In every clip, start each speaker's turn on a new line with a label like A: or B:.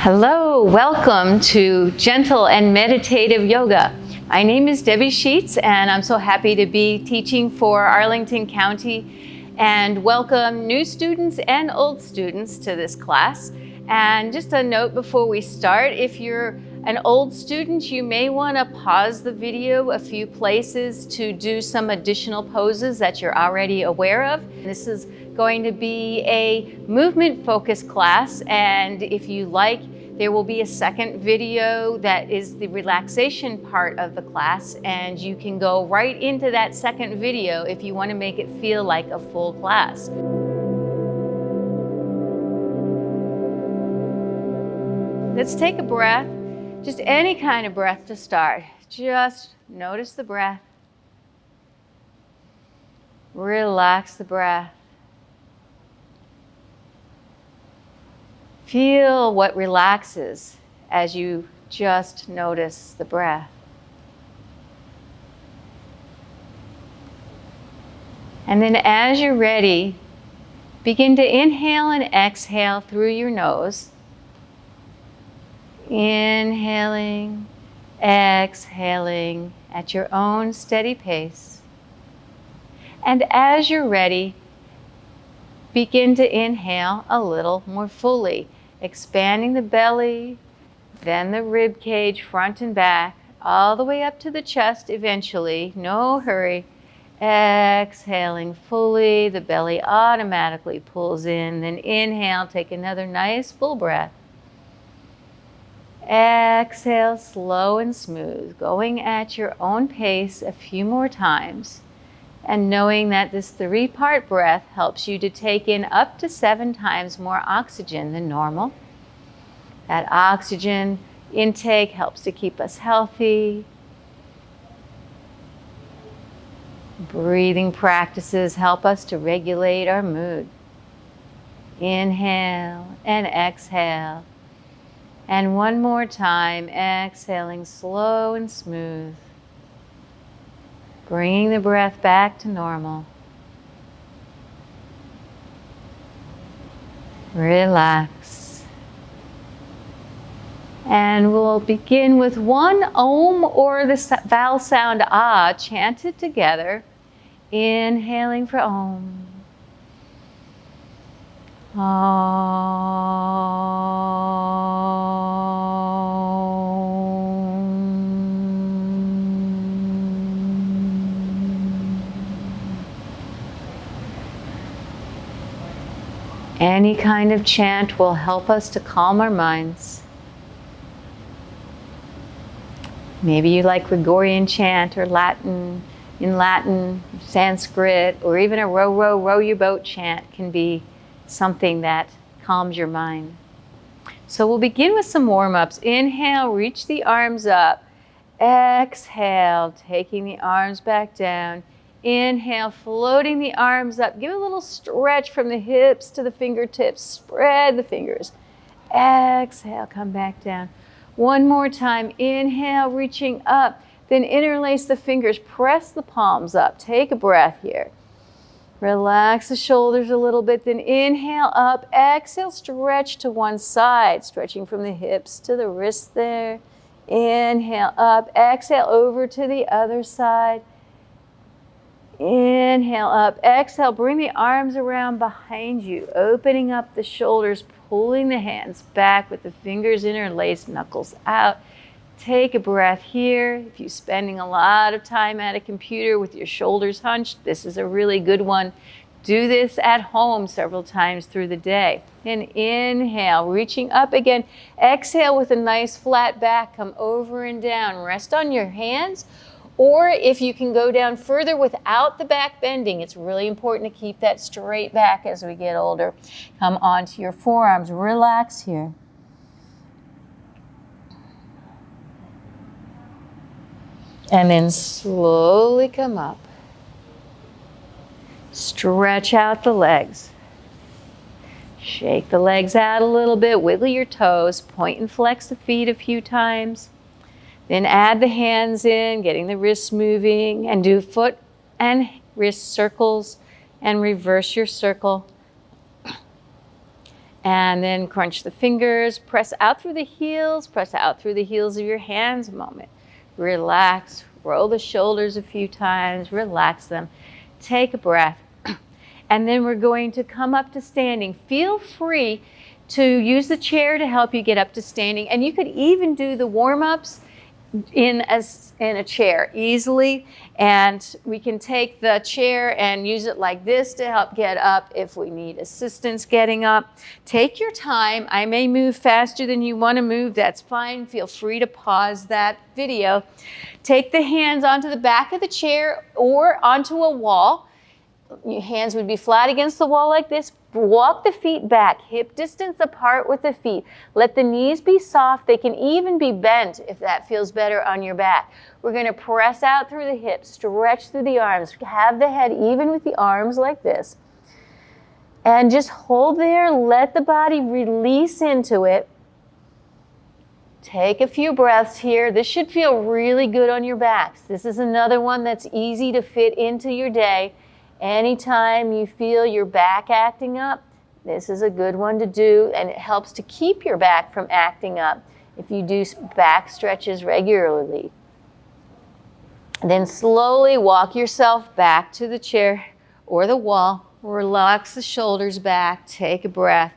A: Hello, welcome to Gentle and Meditative Yoga. My name is Debbie Sheetz and I'm so happy to be teaching for Arlington County and welcome new students and old students to this class. And just a note before we start, if you're an old student, you may want to pause the video a few places to do some additional poses that you're already aware of. This is going to be a movement-focused class, and if you like, there will be a second video that is the relaxation part of the class, and you can go right into that second video if you want to make it feel like a full class. Let's take a breath, just any kind of breath to start. Just notice the breath. Relax the breath. Feel what relaxes as you just notice the breath. And then as you're ready, begin to inhale and exhale through your nose. Inhaling, exhaling at your own steady pace. And as you're ready, begin to inhale a little more fully, expanding the belly, then the rib cage, front and back, all the way up to the chest eventually. No hurry. Exhaling fully, the belly automatically pulls in. Then inhale, take another nice full breath. Exhale, slow and smooth, going at your own pace a few more times. And knowing that this 3-part breath helps you to take in up to 7 times more oxygen than normal. That oxygen intake helps to keep us healthy. Breathing practices help us to regulate our mood. Inhale and exhale. And one more time, exhaling slow and smooth. Bringing the breath back to normal. Relax. And we'll begin with one Om or the vowel sound Ah chanted together. Inhaling for Om. Any kind of chant will help us to calm our minds. Maybe you like Gregorian chant or Latin, Sanskrit, or even a row, row, row your boat chant can be something that calms your mind. So we'll begin with some warm-ups. Inhale, reach the arms up. Exhale, taking the arms back down. Inhale, floating the arms up. Give a little stretch from the hips to the fingertips. Spread the fingers. Exhale, come back down. One more time. Inhale, reaching up. Then interlace the fingers. Press the palms up. Take a breath here. Relax the shoulders a little bit. Then inhale up. Exhale, stretch to one side. Stretching from the hips to the wrists there. Inhale up. Exhale over to the other side. Inhale up, exhale, bring the arms around behind you, opening up the shoulders, pulling the hands back with the fingers interlaced, knuckles out. Take a breath here. If you're spending a lot of time at a computer with your shoulders hunched, this is a really good one. Do this at home several times through the day. And inhale, reaching up again. Exhale with a nice flat back, come over and down. Rest on your hands. Or if you can go down further without the back bending, it's really important to keep that straight back as we get older. Come onto your forearms, relax here. And then slowly come up. Stretch out the legs. Shake the legs out a little bit, wiggle your toes, point and flex the feet a few times. Then add the hands in, getting the wrists moving, and do foot and wrist circles and reverse your circle. And then crunch the fingers, press out through the heels, press out through the heels of your hands a moment. Relax, roll the shoulders a few times, relax them. Take a breath. And then we're going to come up to standing. Feel free to use the chair to help you get up to standing. And you could even do the warm-ups in a chair easily. And we can take the chair and use it like this to help get up if we need assistance getting up. Take your time. I may move faster than you want to move. That's fine. Feel free to pause that video. Take the hands onto the back of the chair or onto a wall. Your hands would be flat against the wall like this. Walk the feet back, hip distance apart with the feet. Let the knees be soft. They can even be bent if that feels better on your back. We're going to press out through the hips, stretch through the arms. Have the head even with the arms like this. And just hold there. Let the body release into it. Take a few breaths here. This should feel really good on your backs. This is another one that's easy to fit into your day. Anytime you feel your back acting up, this is a good one to do, and it helps to keep your back from acting up if you do back stretches regularly. Then slowly walk yourself back to the chair or the wall. Relax the shoulders back, take a breath,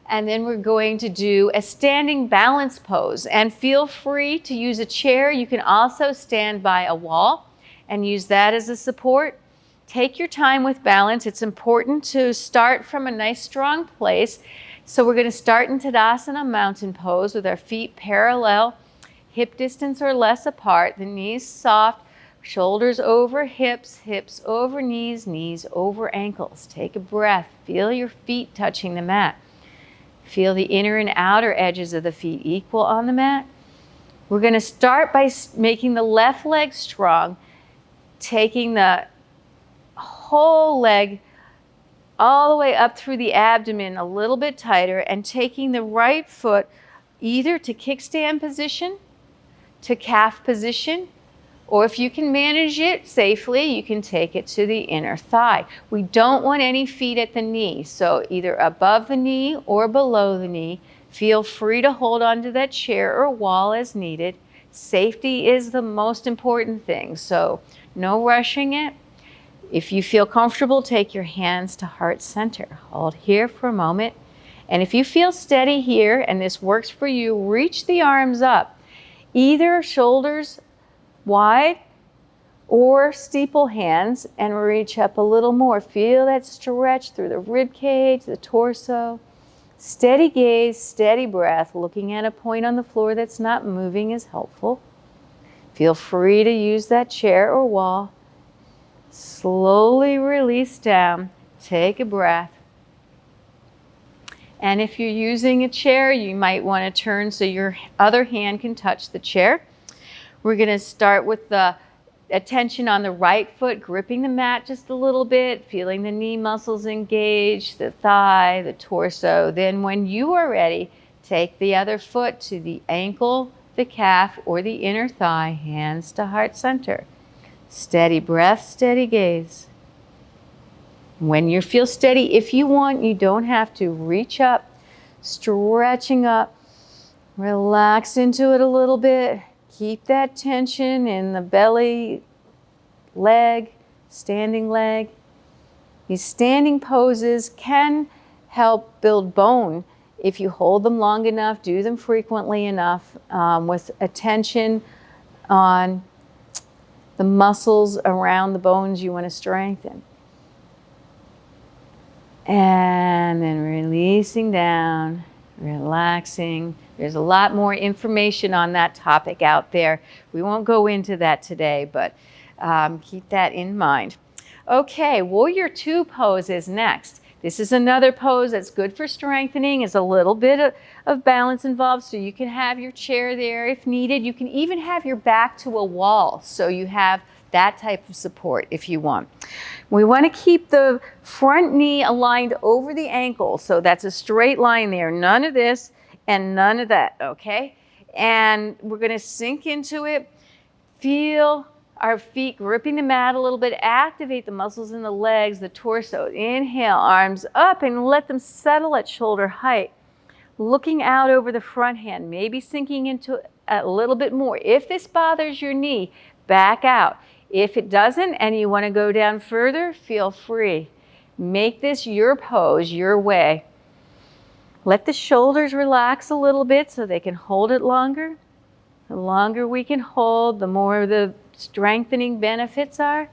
A: and then we're going to do a standing balance pose. And feel free to use a chair. You can also stand by a wall and use that as a support. Take your time with balance. It's important to start from a nice strong place. So we're going to start in Tadasana mountain pose with our feet parallel, hip distance or less apart, the knees soft, shoulders over hips, hips over knees, knees over ankles. Take a breath. Feel your feet touching the mat. Feel the inner and outer edges of the feet equal on the mat. We're going to start by making the left leg strong, taking the whole leg all the way up through the abdomen a little bit tighter, and taking the right foot either to kickstand position, to calf position, or if you can manage it safely, you can take it to the inner thigh. We don't want any feet at the knee, so either above the knee or below the knee. Feel free to hold onto that chair or wall as needed. Safety is the most important thing, so no rushing it. If you feel comfortable, take your hands to heart center. Hold here for a moment. And if you feel steady here and this works for you, reach the arms up, either shoulders wide or steeple hands, and reach up a little more. Feel that stretch through the rib cage, the torso. Steady gaze, steady breath. Looking at a point on the floor that's not moving is helpful. Feel free to use that chair or wall. Slowly release down. Take a breath. And if you're using a chair, you might want to turn so your other hand can touch the chair. We're going to start with the attention on the right foot, gripping the mat just a little bit, feeling the knee muscles engage, the thigh, the torso. Then when you are ready, take the other foot to the ankle, the calf, or the inner thigh, hands to heart center. Steady breath, steady gaze. When you feel steady, if you want, you don't have to. Reach up, stretching up, relax into it a little bit. Keep that tension in the belly, leg, standing leg. These standing poses can help build bone if you hold them long enough, do them frequently enough, with attention on the muscles around the bones you want to strengthen. And then releasing down, relaxing. There's a lot more information on that topic out there. We won't go into that today, but keep that in mind. Okay, Warrior Two pose is next. This is another pose that's good for strengthening. It's a little bit of balance involved, so you can have your chair there if needed. You can even have your back to a wall, so you have that type of support if you want. We want to keep the front knee aligned over the ankle, so that's a straight line there. None of this and none of that, okay? And we're going to sink into it. Feel our feet gripping the mat a little bit. Activate the muscles in the legs, the torso. Inhale, arms up, and let them settle at shoulder height. looking out over the front hand, maybe sinking into a little bit more. If this bothers your knee, back out. If it doesn't and you want to go down further, feel free. Make this your pose, your way. Let the shoulders relax a little bit so they can hold it longer. The longer we can hold, the more the strengthening benefits are.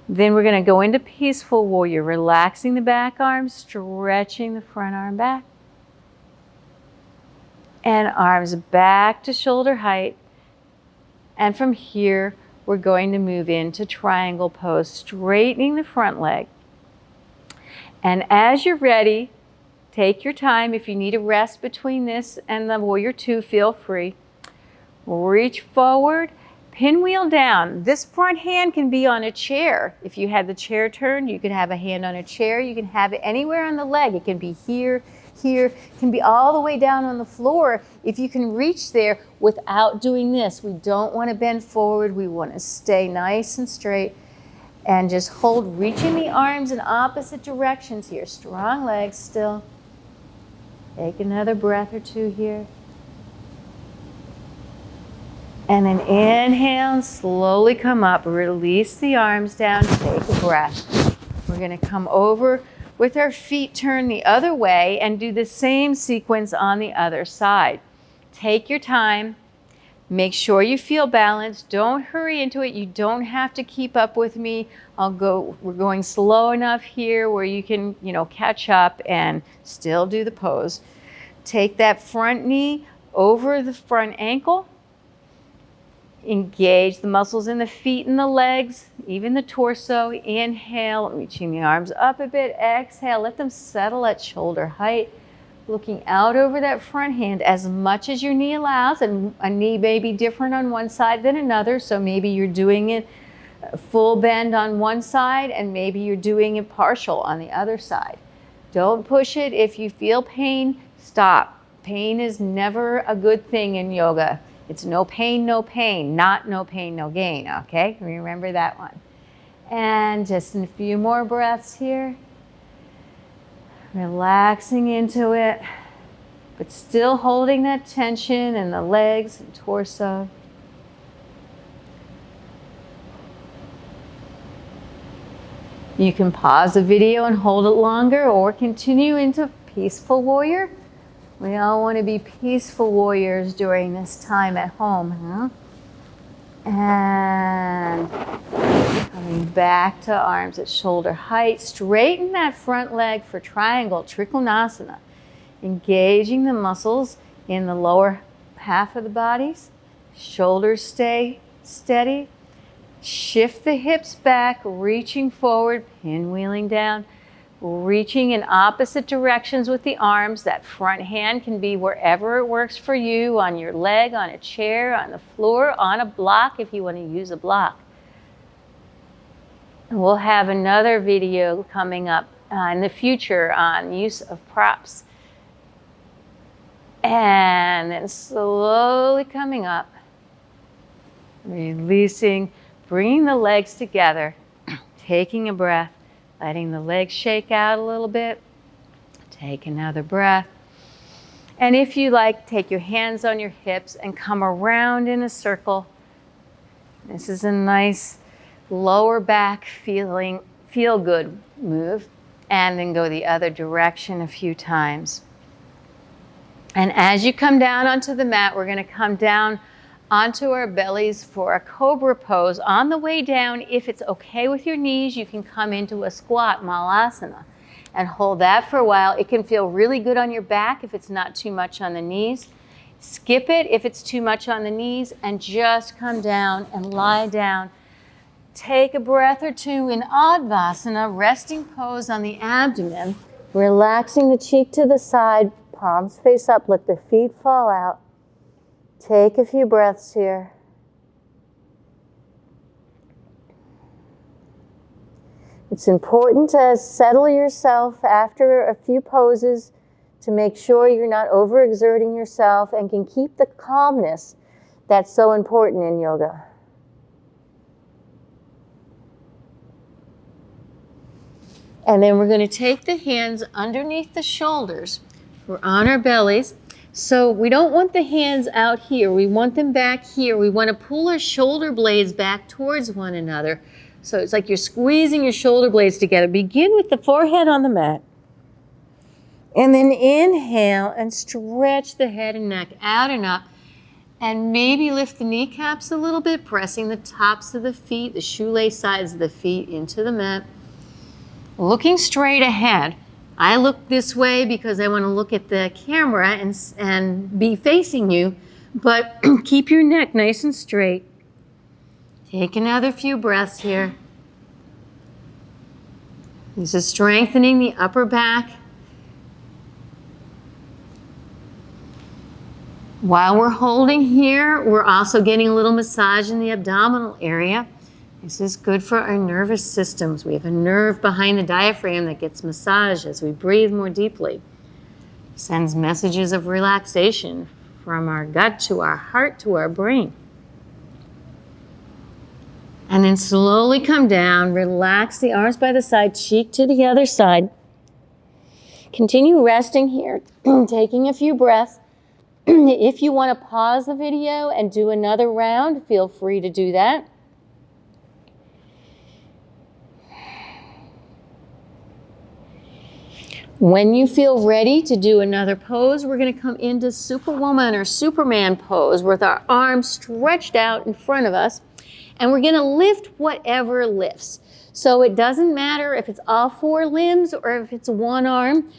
A: Then we're going to go into peaceful warrior, relaxing the back arms, stretching the front arm back. And arms back to shoulder height. And from here, we're going to move into triangle pose, straightening the front leg. And as you're ready, take your time. If you need a rest between this and the warrior two, feel free. Reach forward, pinwheel down. This front hand can be on a chair. If you had the chair turned, you could have a hand on a chair. You can have it anywhere on the leg. It can be here, here. It can be all the way down on the floor. If you can reach there without doing this, we don't want to bend forward. We want to stay nice and straight and just hold, reaching the arms in opposite directions here. Strong legs still. Take another breath or two here. And then inhale and slowly come up. Release the arms down. Take a breath. We're going to come over with our feet turned the other way and do the same sequence on the other side. Take your time. Make sure you feel balanced. Don't hurry into it. You don't have to keep up with me. We're going slow enough here where you can, catch up and still do the pose. Take that front knee over the front ankle. Engage the muscles in the feet and the legs, even the torso. Inhale, reaching the arms up a bit. Exhale, let them settle at shoulder height. Looking out over that front hand as much as your knee allows, and a knee may be different on one side than another, so maybe you're doing it full bend on one side and maybe you're doing it partial on the other side. Don't push it. If you feel pain, stop. Pain is never a good thing in yoga. It's no pain, not no pain, no gain, okay? Remember that one. And just a few more breaths here. Relaxing into it, but still holding that tension in the legs and torso. You can pause the video and hold it longer or continue into peaceful warrior. We all want to be peaceful warriors during this time at home, huh? And coming back to arms at shoulder height. Straighten that front leg for triangle, trikonasana. Engaging the muscles in the lower half of the bodies. Shoulders stay steady. Shift the hips back, reaching forward, pinwheeling down. Reaching in opposite directions with the arms. That front hand can be wherever it works for you, on your leg, on a chair, on the floor, on a block if you want to use a block. And we'll have another video coming up in the future on use of props. And then slowly coming up, releasing, bringing the legs together, taking a breath. Letting the legs shake out a little bit. Take another breath. And if you like, take your hands on your hips and come around in a circle. This is a nice lower back feel good move. And then go the other direction a few times. And as you come down onto the mat, we're going to come down onto our bellies for a cobra pose. On the way down, if it's okay with your knees, you can come into a squat, malasana, and hold that for a while. It can feel really good on your back if it's not too much on the knees. Skip it if it's too much on the knees and just come down and lie down. Take a breath or two in Advasana, resting pose on the abdomen, relaxing the cheek to the side, palms face up, let the feet fall out. Take a few breaths here. It's important to settle yourself after a few poses to make sure you're not overexerting yourself and can keep the calmness that's so important in yoga. And then we're going to take the hands underneath the shoulders. We're on our bellies. So we don't want the hands out here. We want them back here. We want to pull our shoulder blades back towards one another. So it's like you're squeezing your shoulder blades together. Begin with the forehead on the mat. And then inhale and stretch the head and neck out and up. And maybe lift the kneecaps a little bit, pressing the tops of the feet, the shoelace sides of the feet into the mat. Looking straight ahead. I look this way because I want to look at the camera and be facing you, but keep your neck nice and straight. Take another few breaths here. This is strengthening the upper back. While we're holding here, we're also getting a little massage in the abdominal area. This is good for our nervous systems. We have a nerve behind the diaphragm that gets massaged as we breathe more deeply. Sends messages of relaxation from our gut to our heart to our brain. And then slowly come down, relax the arms by the side, cheek to the other side. Continue resting here, taking a few breaths. If you want to pause the video and do another round, feel free to do that. When you feel ready to do another pose, we're going to come into Superwoman or Superman pose with our arms stretched out in front of us. And we're going to lift whatever lifts. So it doesn't matter if it's all four limbs or if it's one arm,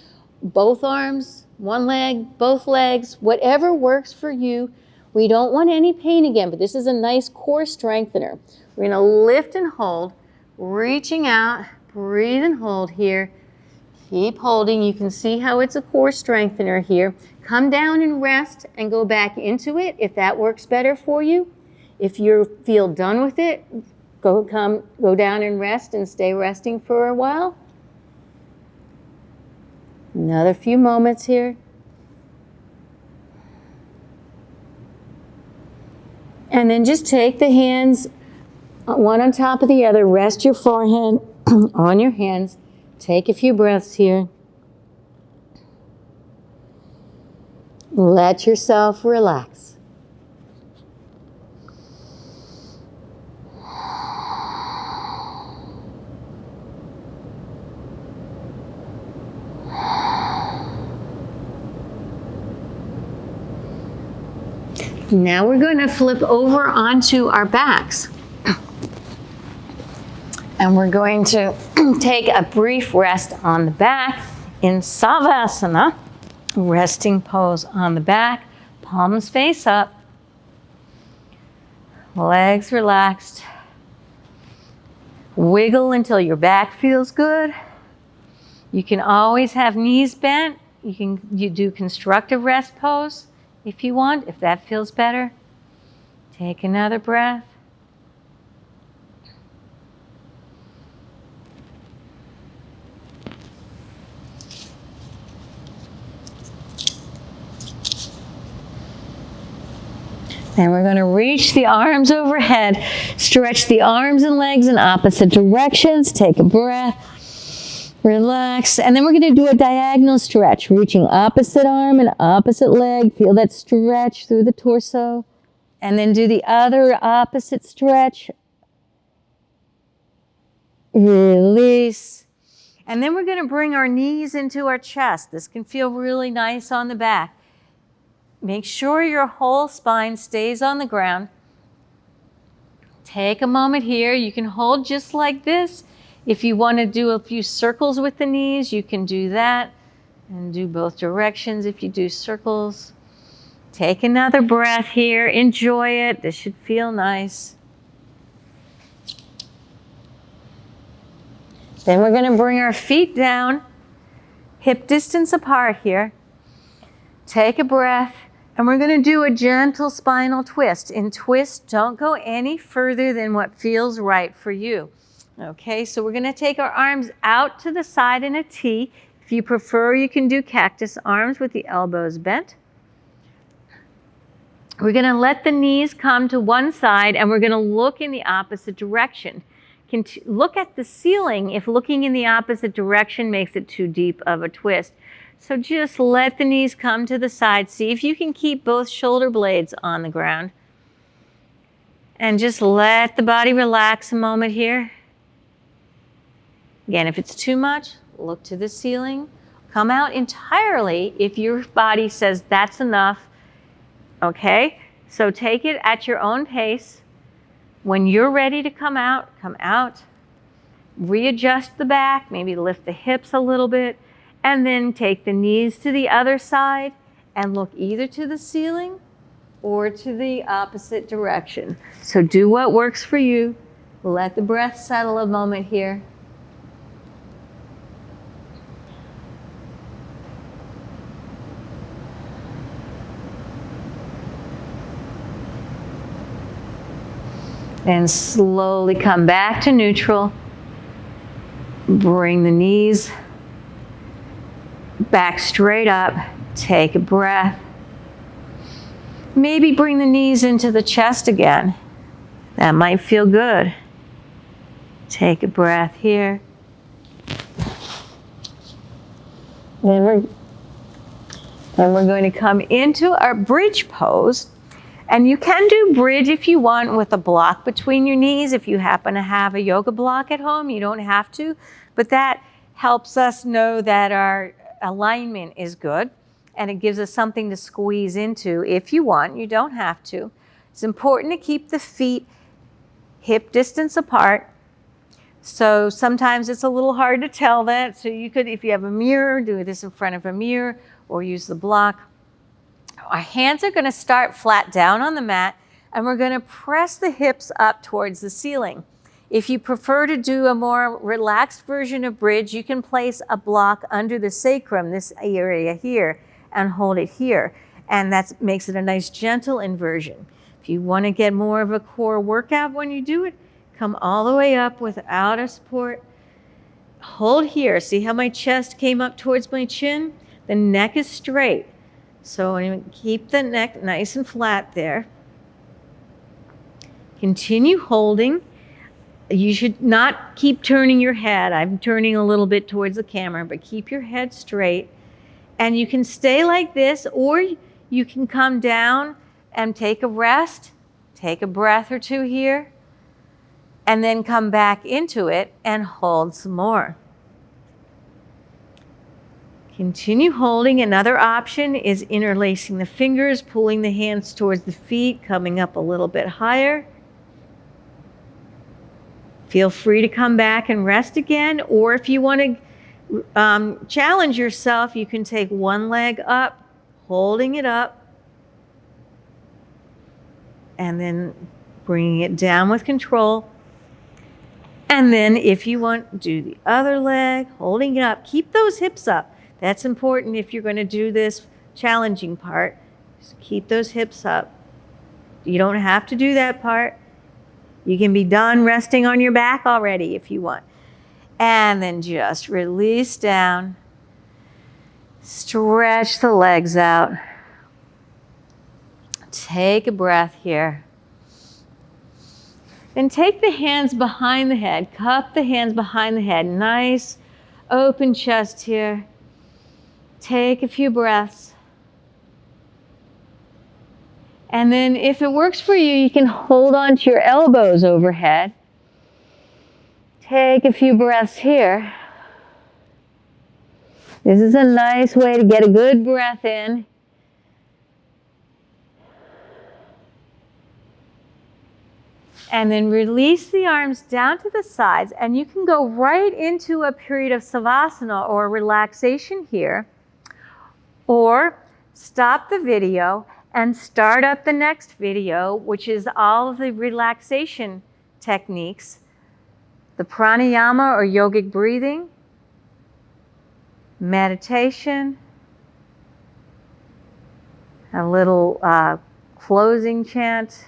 A: both arms, one leg, both legs, whatever works for you. We don't want any pain again, but this is a nice core strengthener. We're going to lift and hold, reaching out, breathe and hold here. Keep holding. You can see how it's a core strengthener here. Come down and rest and go back into it if that works better for you. If you feel done with it, go down and rest and stay resting for a while. Another few moments here. And then just take the hands one on top of the other. Rest your forehead on your hands. Take a few breaths here. Let yourself relax. Now we're going to flip over onto our backs. And we're going to take a brief rest on the back in Savasana, resting pose on the back, palms face up, legs relaxed. Wiggle until your back feels good. You can always have knees bent. You do constructive rest pose if you want, if that feels better. Take another breath. And we're going to reach the arms overhead, stretch the arms and legs in opposite directions. Take a breath, relax, and then we're going to do a diagonal stretch, reaching opposite arm and opposite leg. Feel that stretch through the torso. And then do the other opposite stretch. Release. And then we're going to bring our knees into our chest. This can feel really nice on the back. Make sure your whole spine stays on the ground. Take a moment here. You can hold just like this. If you want to do a few circles with the knees, you can do that. And do both directions if you do circles. Take another breath here. Enjoy it. This should feel nice. Then we're going to bring our feet down, hip distance apart here. Take a breath. And we're going to do a gentle spinal twist. In twist, don't go any further than what feels right for you. Okay, so we're going to take our arms out to the side in a T. If you prefer, you can do cactus arms with the elbows bent. We're going to let the knees come to one side and we're going to look in the opposite direction. look at the ceiling if looking in the opposite direction makes it too deep of a twist. So just let the knees come to the side. See if you can keep both shoulder blades on the ground. And just let the body relax a moment here. Again, if it's too much, look to the ceiling. Come out entirely if your body says that's enough. Okay? So take it at your own pace. When you're ready to come out, come out. Readjust the back, maybe lift the hips a little bit, and then take the knees to the other side and look either to the ceiling or to the opposite direction. So do what works for you. Let the breath settle a moment here. And slowly come back to neutral. Bring the knees back straight up. Take a breath. Maybe bring the knees into the chest again. That might feel good. Take a breath here. Then we're going to come into our bridge pose. And you can do bridge if you want with a block between your knees. If you happen to have a yoga block at home, you don't have to. But that helps us know that our alignment is good. And it gives us something to squeeze into if you want. You don't have to. It's important to keep the feet hip distance apart. So sometimes it's a little hard to tell that. So you could, if you have a mirror, do this in front of a mirror or use the block. Our hands are going to start flat down on the mat, and we're going to press the hips up towards the ceiling. If you prefer to do a more relaxed version of bridge, you can place a block under the sacrum, this area here, and hold it here. And that makes it a nice gentle inversion. If you want to get more of a core workout when you do it, come all the way up without a support. Hold here. See how my chest came up towards my chin? The neck is straight. So I'm going to keep the neck nice and flat there. Continue holding. You should not keep turning your head. I'm turning a little bit towards the camera, but keep your head straight. And you can stay like this, or you can come down and take a rest. Take a breath or two here. And then come back into it and hold some more. Continue holding. Another option is interlacing the fingers, pulling the hands towards the feet, coming up a little bit higher. Feel free to come back and rest again, or if you want to challenge yourself, you can take one leg up, holding it up, and then bringing it down with control. And then if you want, do the other leg, holding it up. Keep those hips up. That's important if you're going to do this challenging part. Just keep those hips up. You don't have to do that part. You can be done resting on your back already if you want. And then just release down. Stretch the legs out. Take a breath here. Then take the hands behind the head. Cup the hands behind the head. Nice open chest here. Take a few breaths. And then if it works for you, you can hold on to your elbows overhead. Take a few breaths here. This is a nice way to get a good breath in. And then release the arms down to the sides, and you can go right into a period of savasana or relaxation here. Or stop the video and start up the next video, which is all of the relaxation techniques, the pranayama or yogic breathing, meditation, a little closing chant,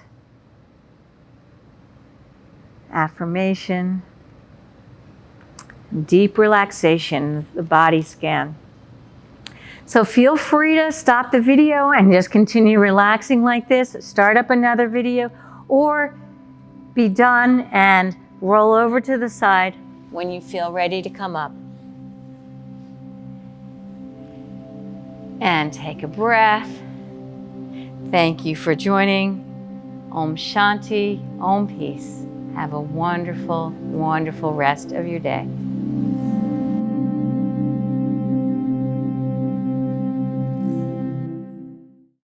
A: affirmation, deep relaxation, the body scan. So feel free to stop the video and just continue relaxing like this. Start up another video, or be done and Roll over to the side when you feel ready to come up. And take a breath. Thank you for joining. Om Shanti, Om Peace. Have a wonderful, wonderful rest of your day.